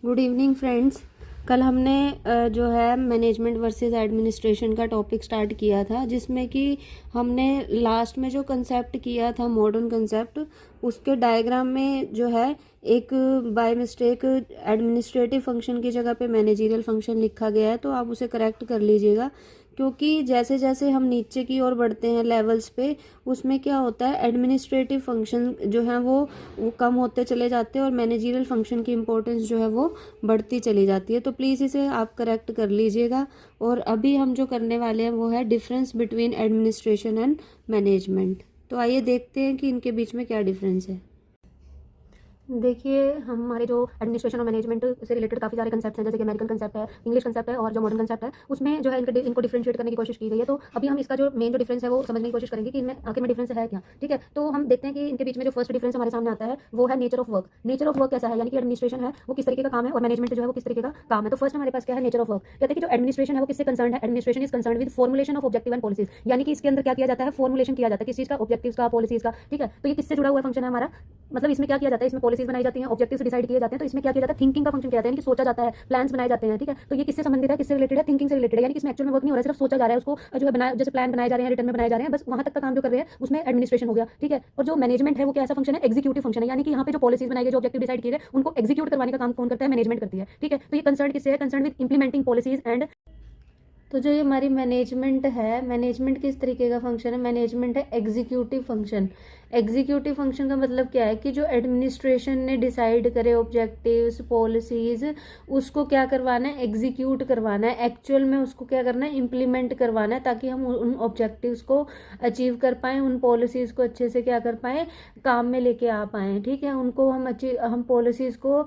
Good evening friends. कल हमने जो है मैनेजमेंट वर्सेस एडमिनिस्ट्रेशन का टॉपिक स्टार्ट किया था, जिसमें कि हमने लास्ट में जो कंसेप्ट किया था मॉडर्न कंसेप्ट, उसके डायग्राम में जो है एक बाय मिस्टेक एडमिनिस्ट्रेटिव फंक्शन की जगह पे मैनेजरियल फंक्शन लिखा गया है, तो आप उसे करेक्ट कर लीजिएगा। क्योंकि जैसे जैसे हम नीचे की ओर बढ़ते हैं लेवल्स पे, उसमें क्या होता है, एडमिनिस्ट्रेटिव फंक्शन जो है वो कम होते चले जाते हैं और मैनेजरियल फंक्शन की इम्पोर्टेंस जो है वो बढ़ती चली जाती है। तो प्लीज़ इसे आप करेक्ट कर लीजिएगा। और अभी हम जो करने वाले हैं वो है difference between administration and management. तो आइए देखते हैं कि इनके बीच में क्या डिफरेंस है। देखिए, हमारे जो एडमिनिस्ट्रेशन और मैनेजमेंट से रिलेटेड काफ़ी सारे कंसेप्ट हैं, जैसे कि अमेरिकन कंसेप्ट है, इंग्लिश कंसेप्ट है और जो मॉडर्न कंसेप्ट है, उसमें जो है इनको डिफरेंशिएट करने की कोशिश की गई है। तो अभी हम इसका जो मेन जो डिफरेंस है वो समझने की कोशिश करेंगे कि इनमें आखिर में डिफरेंस है क्या। ठीक है, तो हम देखते हैं कि इनके बीच में जो फर्स्ट डिफरेंस हमारे सामने आता है वो है nature of work. Nature of work कैसा है, यानी कि एडमिनिस्ट्रेशन है वो किस तरीके का काम है और मैनेजमेंट जो है वो किस तरीके का काम है। तो फर्स्ट हमारे पास क्या है, नेचर ऑफ वर्क। कहते हैं कि जो एडमिनिस्ट्रेशन है वो किससे कंसर्न है, administration is concern with formulation of objective and policies, यानी कि इसके अंदर क्या किया जाता है, फॉर्मुलेशन किया जाता है किस चीज का, ऑब्जेक्टिव्स का, पॉलिसीज का। ठीक है, तो ये किससे जुड़ा हुआ फंक्शन है हमारा, मतलब इसमें क्या किया जाता है, इसमें पॉलिसीज बनाई जाती हैं, ऑब्जेक्टिव्स डिसाइड किए जाते हैं। तो इसमें क्या किया जाता है, थिंकिंग का फंक्शन किया जाता है, यानी कि सोचा जाता है, प्लान्स बनाए जाते हैं। ठीक है, तो ये किससे संबंधित है, किससे रिलेटेड है, थिंकिंग से रिलेटेड है, यानी कि इसमें एक्चुअल में वर्क नहीं हो रहा है, सिर्फ सोचा जा रहा है, उसको जो है बनाया, जैसे प्लान बनाए जा रहे हैं, रिटर्न में बनाए जा रहे हैं, बस वहां तक का काम जो कर रहे हैं उसमें एडमिनिस्ट्रेशन हो गया। ठीक है, और जो मैनेजमेंट है वो क्या ऐसा फंक्शन है, एग्जीक्यूटिव फंक्शन है, यानी कि यहाँ पे जो पॉलिसीज बनाई गई, जो ऑब्जेक्टिव डिसाइड किए गए, उनको एग्जीक्यूट करवाने का काम कौन करता है, मैनेजमेंट करती है। ठीक है, तो ये कंसर्न किससे है, concern with implementing policies and. तो जो ये हमारी मैनेजमेंट है, मैनेजमेंट किस तरीके का फंक्शन है, मैनेजमेंट है एग्जीक्यूटिव फंक्शन। एग्जीक्यूटिव फंक्शन का मतलब क्या है कि जो एडमिनिस्ट्रेशन ने डिसाइड करे ऑब्जेक्टिव्स, पॉलिसीज, उसको क्या करवाना है, एग्जीक्यूट करवाना है, एक्चुअल में उसको क्या करना है, इम्प्लीमेंट करवाना है, ताकि हम उन ऑब्जेक्टिव्स को अचीव कर पाएँ, उन पॉलिसीज़ को अच्छे से क्या कर पाएँ, काम में लेके आ पाएँ। ठीक है, उनको हम पॉलिसीज़ को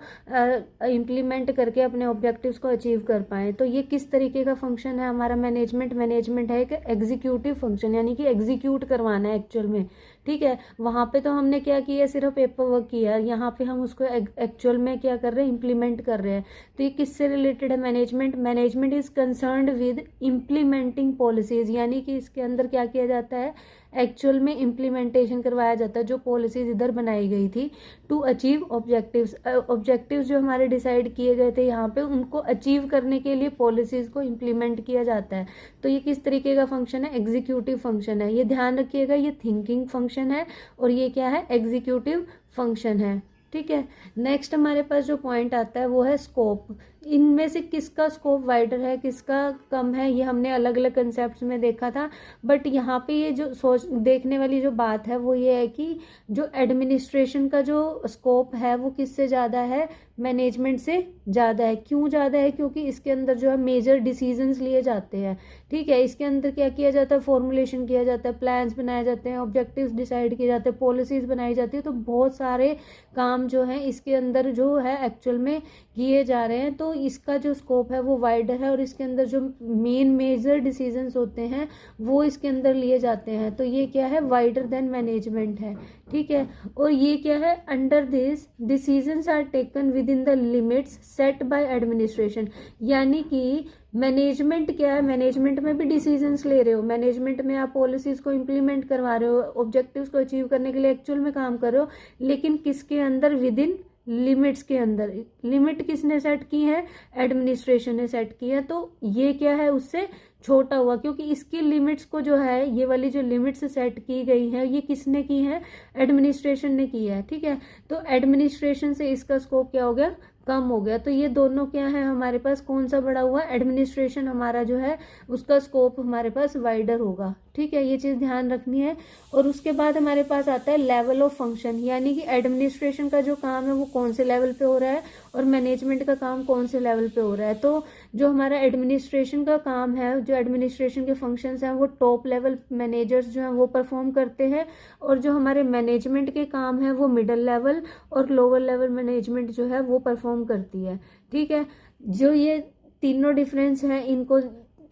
इम्प्लीमेंट करके अपने ऑब्जेक्टिव्स को अचीव कर पाएँ। तो ये किस तरीके का फंक्शन है हमारा मैनेजमेंट है एक एग्जीक्यूटिव फंक्शन, यानी कि एग्जीक्यूट करवाना है एक्चुअल में। ठीक है, वहाँ पे तो हमने क्या किया, सिर्फ पेपर वर्क किया, यहाँ पे हम उसको एक्चुअल में क्या कर रहे हैं, इम्प्लीमेंट कर रहे हैं। तो ये किससे रिलेटेड है, management is concerned with implementing policies, यानी कि इसके अंदर क्या किया जाता है, एक्चुअल में इम्प्लीमेंटेशन करवाया जाता है जो पॉलिसीज इधर बनाई गई थी टू अचीव ऑब्जेक्टिव्स जो हमारे डिसाइड किए गए थे यहाँ पे, उनको अचीव करने के लिए पॉलिसीज को इम्प्लीमेंट किया जाता है। तो ये किस तरीके का फंक्शन है, एग्जीक्यूटिव फंक्शन है। ये ध्यान रखिएगा, ये थिंकिंग फंक्शन है और ये क्या है, एग्जीक्यूटिव फंक्शन है। ठीक है, नेक्स्ट हमारे पास जो पॉइंट आता है वो है स्कोप। इनमें से किसका स्कोप वाइडर है, किसका कम है, ये हमने अलग अलग कंसेप्ट में देखा था। बट यहाँ पे ये जो सोच देखने वाली जो बात है वो ये है कि जो एडमिनिस्ट्रेशन का जो स्कोप है वो किससे ज़्यादा है, मैनेजमेंट से ज़्यादा है। क्यों ज़्यादा है, क्योंकि इसके अंदर जो है मेजर डिसीजंस लिए जाते हैं। ठीक है, इसके अंदर क्या किया जाता है, फॉर्मुलेशन किया जाता है, प्लान्स बनाए जाते हैं, ऑब्जेक्टिव्स डिसाइड किए जाते हैं, पॉलिसीज बनाई जाती है। तो बहुत सारे काम जो है इसके अंदर जो है एक्चुअल में किए जा रहे हैं। तो इसका जो स्कोप है वो वाइडर है और इसके अंदर जो मेन मेजर डिसीजंस होते हैं वो इसके अंदर लिए जाते हैं। तो ये क्या है, वाइडर देन मैनेजमेंट है। ठीक है, और ये क्या है, under this decisions are taken within the limits set by administration, यानी कि मैनेजमेंट क्या है, मैनेजमेंट में भी डिसीजंस ले रहे हो, मैनेजमेंट में आप पॉलिसीज को इम्प्लीमेंट करवा रहे हो, ऑब्जेक्टिव्स को अचीव करने के लिए एक्चुअल में काम कर रहे हो, लेकिन किसके अंदर, विद इन लिमिट्स के अंदर। लिमिट किसने सेट की है, एडमिनिस्ट्रेशन ने सेट की है। तो ये क्या है, उससे छोटा हुआ, क्योंकि इसकी लिमिट्स को जो है, ये वाली जो लिमिट्स सेट की गई है ये किसने की है, एडमिनिस्ट्रेशन ने की है। ठीक है, तो एडमिनिस्ट्रेशन से इसका स्कोप क्या हो गया, कम हो गया। तो ये दोनों क्या है हमारे पास, कौन सा बड़ा हुआ, एडमिनिस्ट्रेशन हमारा जो है उसका स्कोप हमारे पास वाइडर होगा। ठीक है, ये चीज़ ध्यान रखनी है। और उसके बाद हमारे पास आता है लेवल ऑफ फंक्शन, यानी कि एडमिनिस्ट्रेशन का जो काम है वो कौन से लेवल पे हो रहा है और मैनेजमेंट का काम कौन से लेवल पे हो रहा है। तो जो हमारा एडमिनिस्ट्रेशन का काम है, जो एडमिनिस्ट्रेशन के फंक्शंस हैं वो टॉप लेवल मैनेजर्स जो हैं वो परफॉर्म करते हैं, और जो हमारे मैनेजमेंट के काम है वो मिडिल लेवल और लोअर लेवल मैनेजमेंट जो है वो परफॉर्म करती है। ठीक है, जो ये तीनों डिफरेंस हैं इनको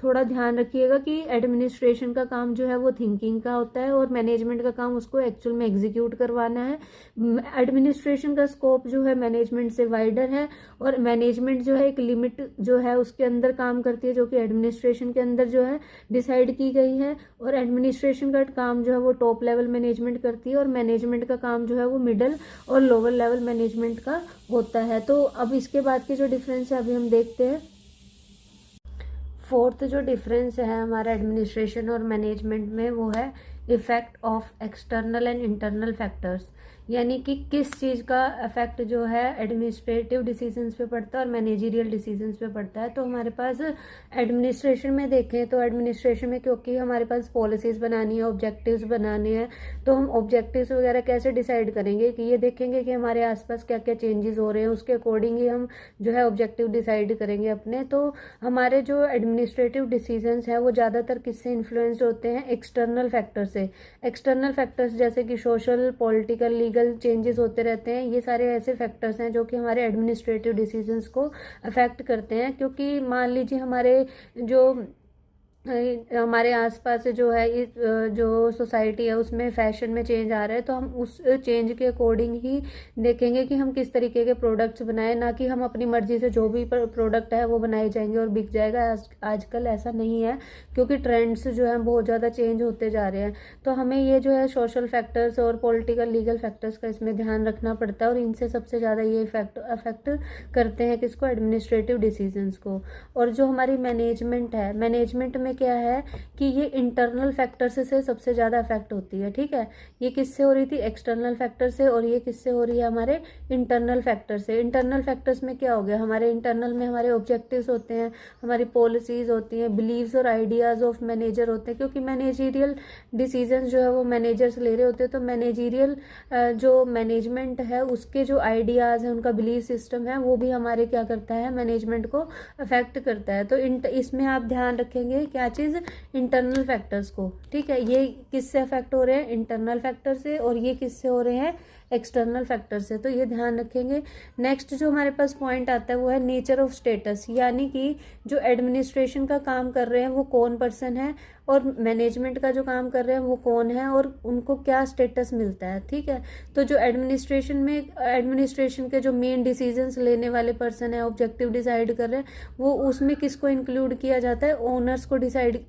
थोड़ा ध्यान रखिएगा कि एडमिनिस्ट्रेशन का काम जो है वो थिंकिंग का होता है और मैनेजमेंट का काम उसको एक्चुअल में एग्जीक्यूट करवाना है। एडमिनिस्ट्रेशन का स्कोप जो है मैनेजमेंट से वाइडर है और मैनेजमेंट जो है एक लिमिट जो है उसके अंदर काम करती है, जो कि एडमिनिस्ट्रेशन के अंदर जो है डिसाइड की गई है। और एडमिनिस्ट्रेशन का काम जो है वो टॉप लेवल मैनेजमेंट करती है और मैनेजमेंट का काम जो है वो मिडल और लोअर लेवल मैनेजमेंट का होता है। तो अब इसके बाद के जो डिफरेंस है अभी हम देखते हैं। फोर्थ जो डिफरेंस है हमारा एडमिनिस्ट्रेशन और मैनेजमेंट में वो है effect of external and internal factors, यानी कि किस चीज़ का इफेक्ट जो है एडमिनिस्ट्रेटिव डिसीजंस पे पड़ता है और मैनेजरियल डिसीजंस पे पड़ता है। तो हमारे पास एडमिनिस्ट्रेशन में देखें तो एडमिनिस्ट्रेशन में क्योंकि हमारे पास पॉलिसीज़ बनानी है, ऑब्जेक्टिव्स बनाने हैं, तो हम ऑब्जेक्टिव्स वगैरह कैसे डिसाइड करेंगे कि ये देखेंगे कि हमारे आसपास क्या क्या चेंजेस हो रहे हैं, उसके अकॉर्डिंग ही हम जो है ऑब्जेक्टिव डिसाइड करेंगे अपने। तो हमारे जो एडमिनिस्ट्रेटिव डिसीजंस हैं वो ज़्यादातर किससे इन्फ्लुएंस होते हैं? एक्सटर्नल फैक्टर से। एक्सटर्नल फैक्टर्स जैसे कि सोशल, पॉलिटिकल, लीगल चेंजेस होते रहते हैं, ये सारे ऐसे फैक्टर्स हैं जो कि हमारे एडमिनिस्ट्रेटिव डिसीजंस को अफेक्ट करते हैं। क्योंकि मान लीजिए हमारे आसपास जो है जो सोसाइटी है उसमें फैशन में चेंज आ रहा है, तो हम उस चेंज के अकॉर्डिंग ही देखेंगे कि हम किस तरीके के प्रोडक्ट्स बनाएं, ना कि हम अपनी मर्जी से जो भी प्रोडक्ट है वो बनाए जाएंगे और बिक जाएगा। आजकल ऐसा नहीं है क्योंकि ट्रेंड्स जो है बहुत ज़्यादा चेंज होते जा रहे हैं। तो हमें ये जो है सोशल फैक्टर्स और पॉलिटिकल, लीगल फैक्टर्स का इसमें ध्यान रखना पड़ता है और इनसे सबसे ज़्यादा ये अफेक्ट करते हैं किसको? एडमिनिस्ट्रेटिव डिसीजंस को। और जो हमारी मैनेजमेंट है, मैनेजमेंट में क्या है कि ये इंटरनल फैक्टर्स से सबसे ज़्यादा अफेक्ट होती है। ठीक है, ये किससे हो रही थी? एक्सटर्नल फैक्टर से। और ये किससे हो रही है? हमारे इंटरनल फैक्टर से। इंटरनल फैक्टर्स में क्या हो गया? हमारे इंटरनल में हमारे ऑब्जेक्टिव्स होते हैं, हमारी पॉलिसीज होती हैं, बिलीव्स और आइडियाज़ ऑफ मैनेजर होते हैं, क्योंकि मैनेजरियल डिसीजन जो है वो मैनेजर्स ले रहे होते हैं। तो मैनेजरियल जो मैनेजमेंट है उसके जो आइडियाज़ हैं, उनका बिलीव सिस्टम है, वो भी हमारे क्या करता है? मैनेजमेंट को अफेक्ट करता है। तो इसमें आप ध्यान रखेंगे क्या चीज़? इंटरनल फैक्टर्स को। ठीक है, ये किससे अफेक्ट हो रहे हैं? इंटरनल फैक्टर से। और ये किससे हो रहे हैं? एक्सटर्नल फैक्टर से। तो ये ध्यान रखेंगे। नेक्स्ट जो हमारे पास पॉइंट आता है वो है नेचर ऑफ स्टेटस, यानी कि जो एडमिनिस्ट्रेशन का काम कर रहे हैं वो कौन पर्सन है और मैनेजमेंट का जो काम कर रहे हैं वो कौन है और उनको क्या स्टेटस मिलता है। ठीक है, तो जो एडमिनिस्ट्रेशन के जो मेन डिसीजंस लेने वाले पर्सन है, ऑब्जेक्टिव डिसाइड कर रहे हैं, वो उसमें किसको इंक्लूड किया जाता है? ओनर्स को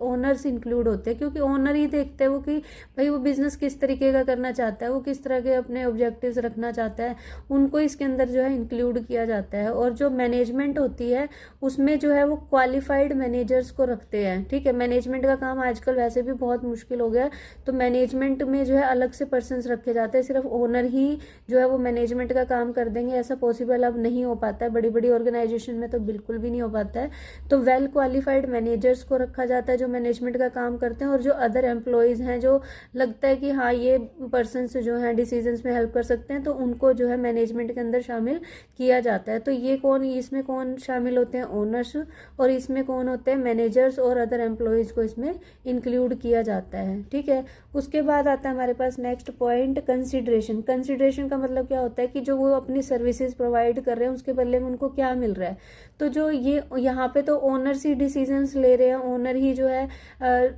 ओनर्स इंक्लूड होते हैं, क्योंकि ओनर ही देखते हैं वो कि भाई वो बिजनेस किस तरीके का करना चाहता है, वो किस तरह के अपने ऑब्जेक्टिव्स रखना चाहता है, उनको इसके अंदर जो है इंक्लूड किया जाता है। और जो मैनेजमेंट होती है उसमें जो है वो क्वालिफाइड मैनेजर्स को रखते हैं। ठीक है, मैनेजमेंट का काम आजकल वैसे भी बहुत मुश्किल हो गया है, तो मैनेजमेंट में जो है अलग से पर्सन्स रखे जाते हैं। सिर्फ ओनर ही जो है वो मैनेजमेंट का काम कर देंगे, ऐसा पॉसिबल अब नहीं हो पाता है। बड़ी बड़ी ऑर्गेनाइजेशन में तो बिल्कुल भी नहीं हो पाता है। तो वेल क्वालिफाइड मैनेजर्स को रखा जाता है जो मैनेजमेंट का काम करते हैं। और जो अदर एम्प्लॉयज़ हैं जो लगता है कि हाँ ये पर्सन्स जो हैं डिसीजंस में हेल्प कर सकते हैं, तो उनको जो है मैनेजमेंट के अंदर शामिल किया जाता है। तो ये इसमें कौन शामिल होते हैं? ओनर्स। और इसमें कौन होते हैं? मैनेजर्स और अदर एम्प्लॉयज़ को इसमें इंक्लूड किया जाता है। ठीक है, उसके बाद आता है हमारे पास नेक्स्ट पॉइंट कंसिडरेशन। कंसिडरेशन का मतलब क्या होता है कि जो वो अपनी सर्विसेज प्रोवाइड कर रहे हैं उसके बदले में उनको क्या मिल रहा है। तो जो ये यहाँ पे तो ओनर्स ही डिसीजंस ले रहे हैं, ओनर ही जो है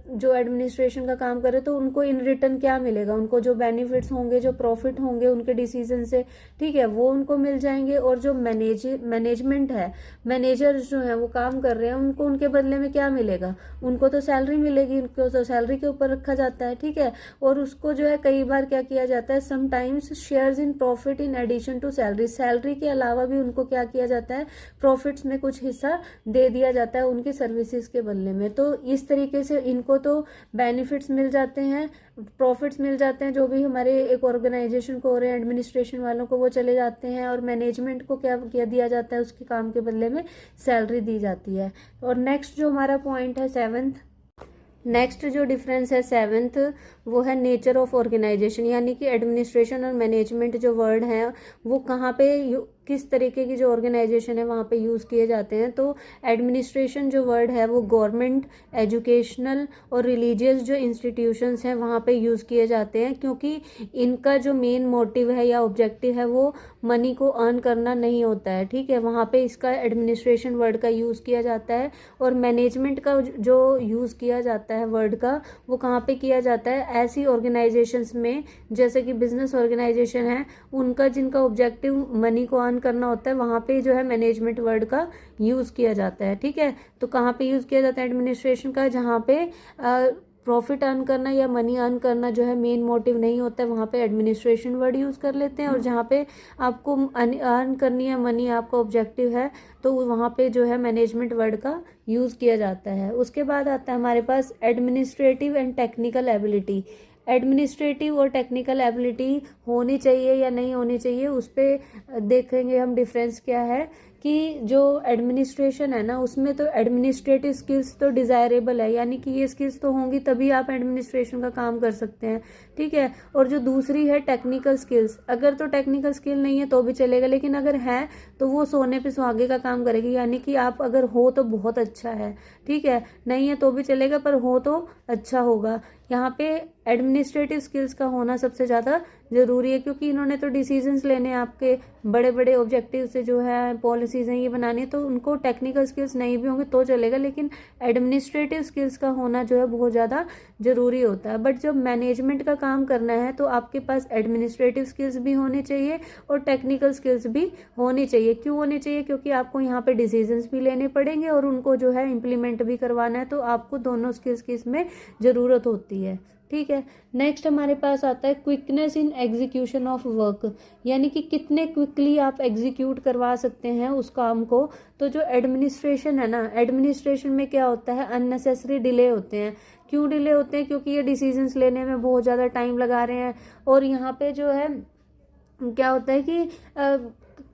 जो एडमिनिस्ट्रेशन का काम कर रहे हैं, तो उनको इन रिटर्न क्या मिलेगा? उनको जो बेनिफिट्स होंगे, जो प्रॉफिट होंगे उनके डिसीजन से, ठीक है, वो उनको मिल जाएंगे। और जो मैनेजमेंट है, मैनेजर्स जो है वो काम कर रहे हैं, उनको उनके बदले में क्या मिलेगा? उनको तो सैलरी मिलेगी, उनको तो सैलरी के ऊपर रखा जाता है। ठीक है, और उसको जो है कई बार क्या किया जाता है? Sometimes shares in profit in addition to salary. Salary के अलावा भी उनको क्या किया जाता है? प्रॉफिट्स में कुछ हिस्सा दे दिया जाता है उनकी सर्विसेज के बदले में। तो इस तरीके से इनको तो बेनिफिट्स मिल जाते हैं, प्रॉफिट्स मिल जाते हैं, जो भी हमारे एक ऑर्गेनाइजेशन को हो रहे हैं, एडमिनिस्ट्रेशन वालों को वो चले जाते हैं। और मैनेजमेंट को क्या दिया जाता है? उसके काम के बदले में सैलरी दी जाती है। और नेक्स्ट जो हमारा पॉइंट है सेवेंथ, नेक्स्ट जो डिफरेंस है सेवेंथ, वो है नेचर ऑफ ऑर्गेनाइजेशन, यानी कि एडमिनिस्ट्रेशन और मैनेजमेंट जो वर्ड हैं वो कहाँ पे किस तरीके की जो ऑर्गेनाइजेशन है वहाँ पे यूज़ किए जाते हैं। तो एडमिनिस्ट्रेशन जो वर्ड है वो गवर्नमेंट, एजुकेशनल और रिलीजियस जो इंस्टीट्यूशंस हैं वहाँ पे यूज़ किए जाते हैं, क्योंकि इनका जो मेन मोटिव है या ऑब्जेक्टिव है वो मनी को अर्न करना नहीं होता है, ठीक है। वहाँ पे इसका एडमिनिस्ट्रेशन वर्ड का यूज़ किया जाता है। और मैनेजमेंट का जो यूज़ किया जाता है वर्ड का, वो कहाँ पे किया जाता है, ऐसी ऑर्गेनाइजेशंस में जैसे कि बिजनेस ऑर्गेनाइजेशन है, उनका जिनका ऑब्जेक्टिव मनी को अर्न करना होता है, वहाँ पे जो है मैनेजमेंट वर्ड का यूज़ किया जाता है, ठीक है। तो कहाँ पे यूज़ किया जाता है एडमिनिस्ट्रेशन का, जहाँ पे प्रॉफिट अर्न करना या मनी अर्न करना जो है मेन मोटिव नहीं होता है, वहाँ पे एडमिनिस्ट्रेशन वर्ड यूज़ कर लेते हैं। और जहाँ पे आपको अर्न करनी है मनी, आपका ऑब्जेक्टिव है, तो वहाँ पे जो है मैनेजमेंट वर्ड का यूज़ किया जाता है। उसके बाद आता है हमारे पास administrative and technical ability. Administrative और टेक्निकल एबिलिटी होनी चाहिए या नहीं होनी चाहिए, उस पर देखेंगे हम डिफरेंस क्या है। कि जो एडमिनिस्ट्रेशन है ना, उसमें तो एडमिनिस्ट्रेटिव स्किल्स तो डिज़ायरेबल है, यानी कि ये स्किल्स तो होंगी तभी आप एडमिनिस्ट्रेशन का काम कर सकते हैं, ठीक है। और जो दूसरी है टेक्निकल स्किल्स, अगर तो टेक्निकल स्किल नहीं है तो भी चलेगा, लेकिन अगर है तो वो सोने पे सुहागे का काम करेगी, यानी कि आप अगर हो तो बहुत अच्छा है, ठीक है, नहीं है तो भी चलेगा, पर हो तो अच्छा होगा। यहाँ पे एडमिनिस्ट्रेटिव स्किल्स का होना सबसे ज़्यादा ज़रूरी है, क्योंकि इन्होंने तो डिसीजंस लेने आपके बड़े बड़े ऑब्जेक्टिव से जो है पॉलिसीज़ हैं ये बनानी है, तो उनको टेक्निकल स्किल्स नहीं भी होंगे तो चलेगा, लेकिन एडमिनिस्ट्रेटिव स्किल्स का होना जो है बहुत ज़्यादा ज़रूरी होता है। बट जब मैनेजमेंट का काम करना है तो आपके पास एडमिनिस्ट्रेटिव स्किल्स भी होनी चाहिए और टेक्निकल स्किल्स भी होनी चाहिए। क्यों होनी चाहिए? क्योंकि आपको यहाँ पे डिसीजंस भी लेने पड़ेंगे और उनको जो है इम्प्लीमेंट भी करवाना है, तो आपको दोनों स्किल्स की इसमें ज़रूरत होती है, ठीक है। नेक्स्ट हमारे पास आता है quickness in execution of work, यानी कि कितने क्विकली आप एग्जीक्यूट करवा सकते हैं उस काम को। तो जो एडमिनिस्ट्रेशन है ना, एडमिनिस्ट्रेशन में क्या होता है, अननेसेसरी डिले होते हैं। क्यों डिले होते हैं? क्योंकि ये डिसीजंस लेने में बहुत ज़्यादा टाइम लगा रहे हैं। और यहाँ पे जो है क्या होता है कि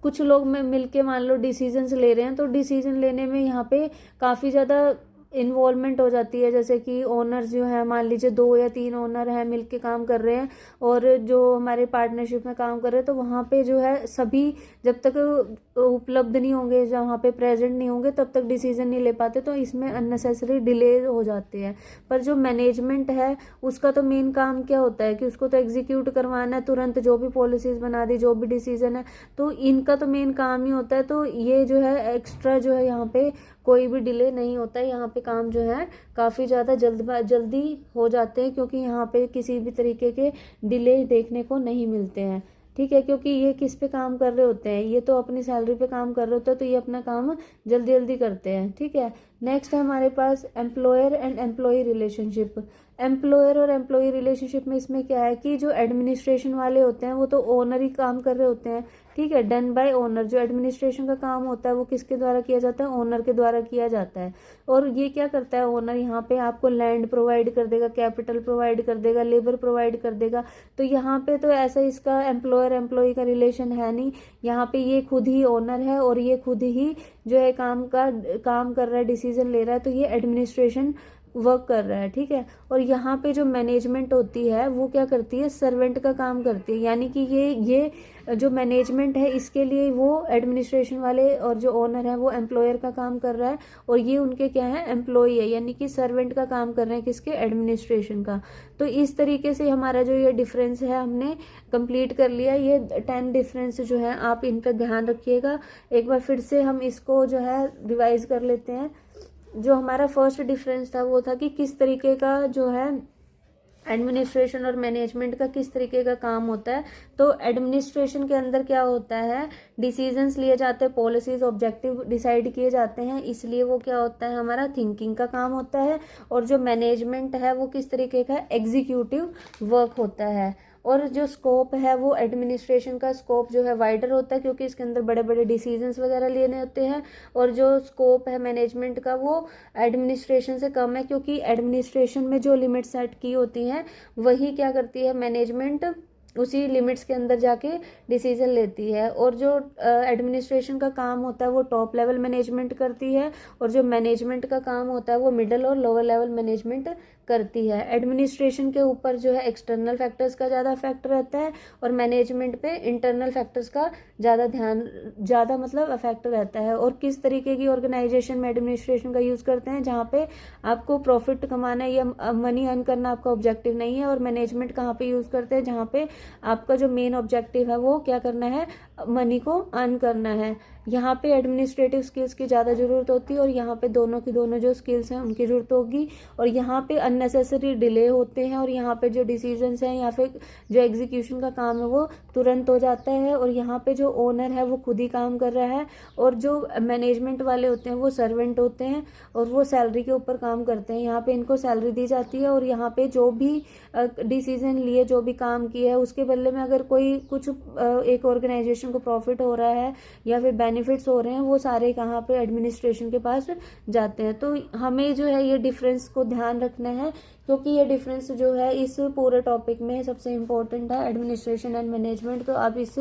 कुछ लोग में मिलके मान लो डिसीजंस ले रहे हैं, तो डिसीजन लेने में यहाँ पे काफ़ी ज़्यादा इन्वॉल्वमेंट हो जाती है। जैसे कि ओनर्स जो है, मान लीजिए 2 या 3 ओनर हैं मिलके काम कर रहे हैं, और जो हमारे पार्टनरशिप में काम कर रहे हैं, तो वहाँ पे जो है सभी जब तक उपलब्ध नहीं होंगे, जब वहाँ पे प्रेजेंट नहीं होंगे, तब तक डिसीजन नहीं ले पाते, तो इसमें अननेसेसरी डिले हो जाते हैं। पर जो मैनेजमेंट है उसका तो मेन काम क्या होता है कि उसको तो एग्जीक्यूट करवाना है, तुरंत जो भी पॉलिसीज बना दी, जो भी डिसीजन है, तो इनका तो मेन काम ही होता है। तो ये जो है एक्स्ट्रा जो है यहाँ पे कोई भी डिले नहीं होता है, यहाँ पे काम जो है काफ़ी ज़्यादा जल्दी हो जाते हैं, क्योंकि यहाँ पे किसी भी तरीके के डिले देखने को नहीं मिलते हैं, ठीक है। क्योंकि ये किस पे काम कर रहे होते हैं, ये तो अपनी सैलरी पे काम कर रहे होते हैं, तो ये अपना काम जल्दी जल्दी करते हैं, ठीक है। नेक्स्ट है हमारे पास employer and employ relationship. Employer और एम्प्लॉय रिलेशनशिप में इसमें क्या है कि जो एडमिनिस्ट्रेशन वाले होते हैं वो तो ओनर ही काम कर रहे होते हैं, ठीक है, डन बाय ओनर। जो एडमिनिस्ट्रेशन का काम होता है वो किसके द्वारा किया जाता है? ओनर के द्वारा किया जाता है। और ये क्या करता है ओनर? यहाँ पे आपको लैंड प्रोवाइड कर देगा, कैपिटल प्रोवाइड कर देगा, लेबर प्रोवाइड कर देगा। तो यहाँ पे तो ऐसा इसका एम्प्लॉयर एम्प्लॉय का रिलेशन है नहीं, यहाँ पे ये खुद ही ओनर है और ये खुद ही जो है काम कर रहा है, डिसीजन ले रहा है, तो ये एडमिनिस्ट्रेशन वर्क कर रहा है, ठीक है। और यहाँ पे जो मैनेजमेंट होती है वो क्या करती है? सर्वेंट का काम करती है, यानी कि ये जो मैनेजमेंट है इसके लिए वो एडमिनिस्ट्रेशन वाले और जो ओनर है वो एम्प्लॉयर का काम कर रहा है, और ये उनके क्या है? एम्प्लॉय है, यानी कि सर्वेंट का काम कर रहे हैं, किसके? एडमिनिस्ट्रेशन का। तो इस तरीके से हमारा जो ये डिफरेंस है हमने कंप्लीट कर लिया। ये 10 डिफरेंस जो है आप इन पर ध्यान रखिएगा। एक बार फिर से हम इसको जो है रिवाइज कर लेते हैं। जो हमारा फर्स्ट डिफरेंस था वो था कि किस तरीके का जो है एडमिनिस्ट्रेशन और मैनेजमेंट का किस तरीके का काम होता है। तो एडमिनिस्ट्रेशन के अंदर क्या होता है? डिसीजंस लिए जाते हैं, पॉलिसीज ऑब्जेक्टिव डिसाइड किए जाते हैं, इसलिए वो क्या होता है? हमारा थिंकिंग का काम होता है। और जो मैनेजमेंट है वो किस तरीके का? एग्जीक्यूटिव वर्क होता है। और जो स्कोप है वो एडमिनिस्ट्रेशन का स्कोप जो है वाइडर होता है, क्योंकि इसके अंदर बड़े बड़े डिसीजंस वगैरह लेने होते हैं। और जो स्कोप है मैनेजमेंट का वो एडमिनिस्ट्रेशन से कम है, क्योंकि एडमिनिस्ट्रेशन में जो लिमिट सेट की होती हैं वही क्या करती है? मैनेजमेंट उसी लिमिट्स के अंदर जाके डिसीजन लेती है। और जो एडमिनिस्ट्रेशन का काम होता है वो टॉप लेवल मैनेजमेंट करती है, और जो मैनेजमेंट का काम होता है वो मिडिल और लोअर लेवल मैनेजमेंट करती है। एडमिनिस्ट्रेशन के ऊपर जो है एक्सटर्नल फैक्टर्स का ज़्यादा इफेक्ट रहता है, और मैनेजमेंट पे इंटरनल फैक्टर्स का ज़्यादा मतलब इफेक्ट रहता है। और किस तरीके की ऑर्गेनाइजेशन में एडमिनिस्ट्रेशन का यूज़ करते हैं? जहाँ पे आपको प्रॉफिट कमाना है या मनी अर्न करना आपका ऑब्जेक्टिव नहीं है। और मैनेजमेंट कहाँ पे यूज़ करते हैं? जहाँ पे आपका जो मेन ऑब्जेक्टिव है वो क्या करना है, मनी को अर्न करना है। यहाँ पे एडमिनिस्ट्रेटिव स्किल्स की ज़्यादा ज़रूरत होती है और यहाँ पे दोनों की दोनों जो स्किल्स हैं उनकी ज़रूरत होगी। और यहाँ पे अननेसेसरी डिले होते हैं और यहाँ पे जो डिसीजंस हैं या फिर जो एग्जीक्यूशन का काम है वो तुरंत हो जाता है। और यहाँ पे जो ओनर है वो खुद ही काम कर रहा है और जो मैनेजमेंट वाले होते हैं वो सर्वेंट होते हैं और वो सैलरी के ऊपर काम करते हैं। यहाँ पे इनको सैलरी दी जाती है और यहाँ पे जो भी डिसीजन लिए, जो भी काम किया है उसके बदले में अगर कोई कुछ एक ऑर्गेनाइजेशन को प्रॉफिट हो रहा है या फिर बेनिफिट्स हो रहे हैं, वो सारे कहाँ पे एडमिनिस्ट्रेशन के पास जाते हैं। तो हमें जो है ये डिफरेंस को ध्यान रखना है, क्योंकि ये डिफरेंस जो है इस पूरे टॉपिक में सबसे इम्पोर्टेंट है, एडमिनिस्ट्रेशन एंड मैनेजमेंट। तो आप इस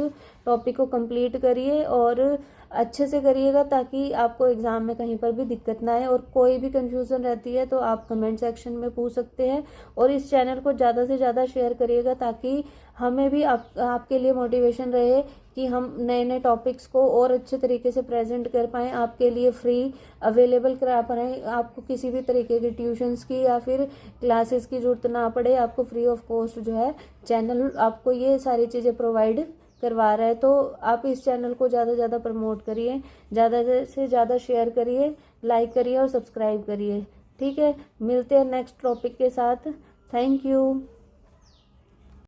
टॉपिक को कंप्लीट करिए और अच्छे से करिएगा ताकि आपको एग्जाम में कहीं पर भी दिक्कत ना आए। और कोई भी कंफ्यूजन रहती है तो आप कमेंट सेक्शन में पूछ सकते हैं। और इस चैनल को ज़्यादा से ज़्यादा शेयर करिएगा ताकि हमें भी आपके लिए मोटिवेशन रहे कि हम नए नए टॉपिक्स को और अच्छे तरीके से प्रेजेंट कर पाएँ, आपके लिए फ्री अवेलेबल करा पाएँ। आपको किसी भी तरीके की ट्यूशन्स की या फिर क्लासेस की जरूरत ना पड़े, आपको फ्री ऑफ कॉस्ट जो है चैनल आपको ये सारी चीज़ें प्रोवाइड करवा रहा है। तो आप इस चैनल को ज़्यादा से ज़्यादा प्रमोट करिए, ज़्यादा से ज़्यादा शेयर करिए, लाइक करिए और सब्सक्राइब करिए। ठीक है, मिलते हैं नेक्स्ट टॉपिक के साथ। Thank you.